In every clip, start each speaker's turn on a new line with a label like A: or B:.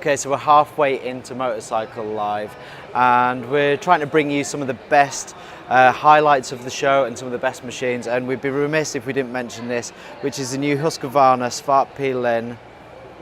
A: Okay, so we're halfway into Motorcycle Live, and we're trying to bring you some of the best highlights of the show and some of the best machines, and we'd be remiss if we didn't mention this, which is the new Husqvarna Svartpilen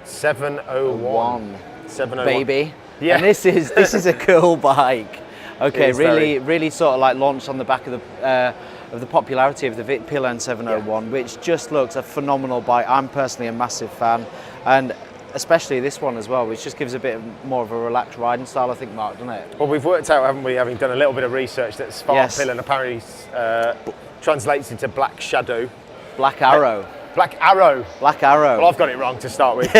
B: 701. 701.
A: Baby.
B: Yeah.
A: And this is a cool bike. Okay,
B: really
A: really sort of like launched on the back of the popularity of the Svartpilen 701, which just looks a phenomenal bike. I'm personally a massive fan, and especially this one as well, which just gives a bit more of a relaxed riding style, I think, Mark, doesn't it?
B: Well, we've worked out, haven't we, having done a little bit of research, that Svartpilen apparently translates into black shadow.
A: Black arrow.
B: Black arrow.
A: Black arrow.
B: Well, I've got it wrong to start with,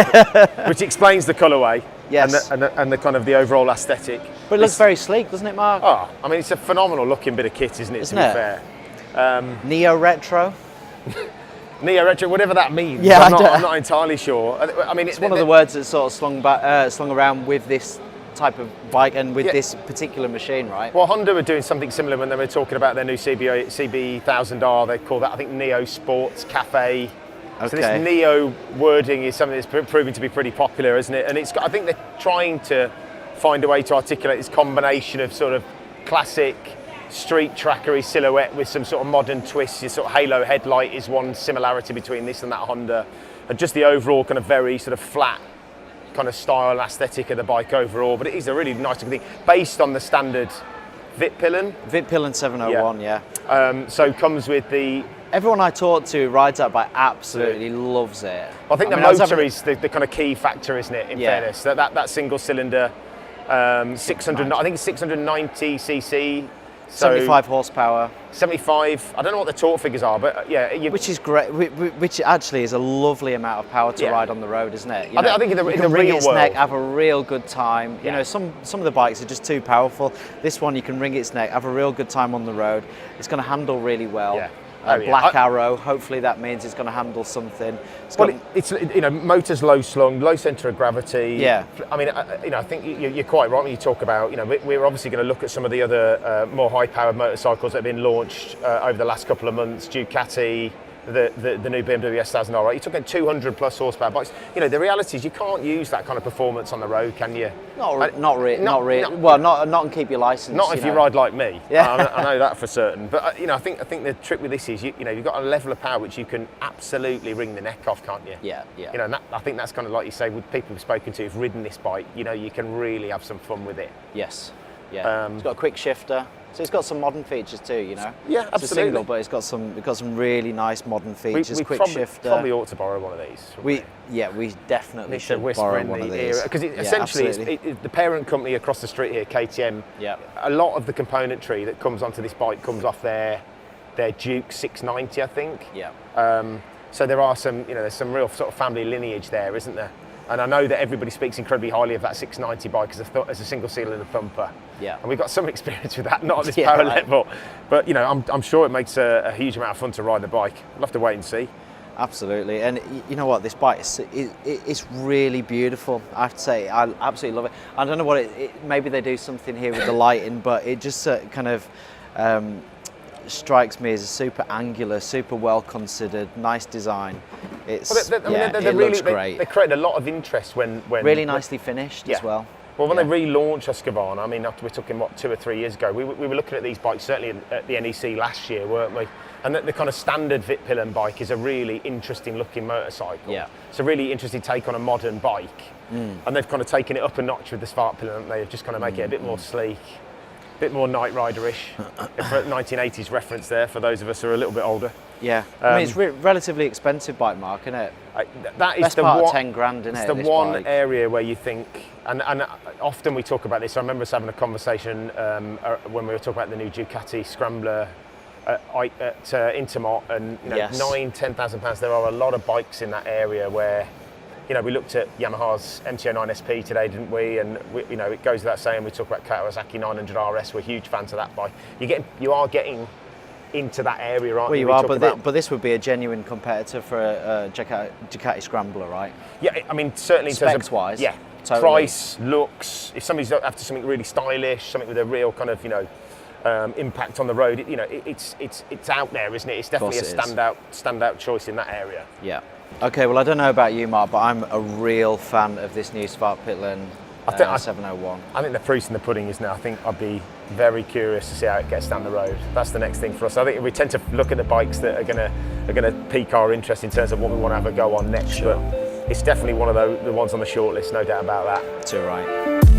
B: which explains the colourway.
A: Yes.
B: And the kind of the overall aesthetic.
A: But it looks very sleek, doesn't it, Mark?
B: Oh, I mean, it's a phenomenal looking bit of kit, isn't it, to be fair?
A: Neo-retro?
B: Neo-retro, whatever that means.
A: Yeah,
B: I'm not entirely sure. I mean,
A: it's one of the words that's sort of slung around with this type of bike and with this particular machine, right?
B: Well, Honda were doing something similar when they were talking about their new CB1000R. They call that, I think, Neo Sports Cafe. Okay. So this Neo wording is something that's proving to be pretty popular, isn't it? And I think they're trying to find a way to articulate this combination of sort of classic street trackery silhouette with some sort of modern twist. Your sort of halo headlight is one similarity between this and that Honda, and just the overall kind of very sort of flat kind of style and aesthetic of the bike overall. But it is a really nice looking thing, based on the standard Svartpilen.
A: Svartpilen 701, yeah.
B: So it comes with the...
A: Everyone I talk to rides that bike absolutely loves it.
B: I think the motor is the kind of key factor, isn't it, in fairness? That single cylinder, 600, I think it's 690 cc. So
A: 75 horsepower.
B: 75, I don't know what the torque figures are, but yeah.
A: Which is great, which actually is a lovely amount of power to ride on the road, isn't it?
B: I think in the real
A: ring its
B: world,
A: neck, have a real good time. You know, some of the bikes are just too powerful. This one, you can ring its neck, have a real good time on the road. It's going to handle really well.
B: Yeah.
A: Black arrow, hopefully that means it's going to handle something.
B: It's motor's low slung, low centre of gravity.
A: Yeah.
B: I mean, I think you're quite right when you talk about, we're obviously going to look at some of the other more high-powered motorcycles that have been launched over the last couple of months. Ducati, the new BMW S1000R. Right? You're talking 200 plus horsepower bikes. The reality is you can't use that kind of performance on the road, can you?
A: Not really. Well, not and keep your license.
B: Not if you ride like me.
A: Yeah.
B: I know that for certain. But I think the trick with this is you've got a level of power which you can absolutely wring the neck off, can't you?
A: Yeah.
B: And I think that's kind of like you say, with people we've spoken to who've ridden this bike. You can really have some fun with it.
A: Yes. Yeah. It's got a quick shifter. So it's got some modern features too,
B: Yeah,
A: it's
B: absolutely.
A: a single, but it's got some really nice modern features.
B: We
A: quick shifter.
B: Probably ought to borrow one of these.
A: We definitely should borrow one of these.
B: Because essentially, the parent company across the street here, KTM.
A: Yeah.
B: A lot of the componentry that comes onto this bike comes off their Duke 690, I think.
A: Yeah.
B: So there are some, there's some real sort of family lineage there, isn't there? And I know that everybody speaks incredibly highly of that 690 bike as a single cylinder thumper. Yeah. And we've got some experience with that, not at this power level. But I'm sure it makes a huge amount of fun to ride the bike. We'll have to wait and see.
A: Absolutely. And you know what, this bike it's really beautiful, I have to say. I absolutely love it. I don't know what maybe they do something here with the lighting, but it just kind of strikes me as a super angular, super well considered, nice design. It looks great.
B: They created a lot of interest when
A: really nicely finished as well.
B: Well, when they relaunched Husqvarna, I mean, we're talking 2 or 3 years ago. We were looking at these bikes certainly at the NEC last year, weren't we? And the kind of standard Svartpilen bike is a really interesting looking motorcycle. Yeah. It's a really interesting take on a modern bike, and they've kind of taken it up a notch with the Svartpilen, haven't they? They've just kind of make it a bit more sleek. Bit more Knight Rider-ish, for a 1980s reference there for those of us who are a little bit older.
A: Yeah, I mean it's relatively expensive bike, Mark, isn't it?
B: That is
A: best part of 10 grand, isn't it?
B: It's the one bike area where you think, and often we talk about this. I remember us having a conversation when we were talking about the new Ducati Scrambler at Intermot, and £9,000–10,000. There are a lot of bikes in that area where. We looked at Yamaha's MT-09 SP today, didn't we? And it goes without saying, we talk about Kawasaki 900 RS. We're huge fans of that bike. You are getting into that area, aren't you?
A: Well, you are, but this would be a genuine competitor for a Ducati Scrambler, right?
B: Yeah, I mean certainly
A: specs-wise.
B: Yeah, totally. Price, looks. If somebody's after something really stylish, something with a real kind of impact on the road, it's out there, isn't it? It's definitely a standout choice in that area.
A: Yeah. Okay, well, I don't know about you, Mark, but I'm a real fan of this new Svartpilen 701.
B: I think the proof in the pudding is now. I think I'd be very curious to see how it gets down the road. That's the next thing for us. I think we tend to look at the bikes that are going to pique our interest in terms of what we want to have a go on next.
A: Sure.
B: But it's definitely one of the ones on the short list, no doubt about that.
A: Too right.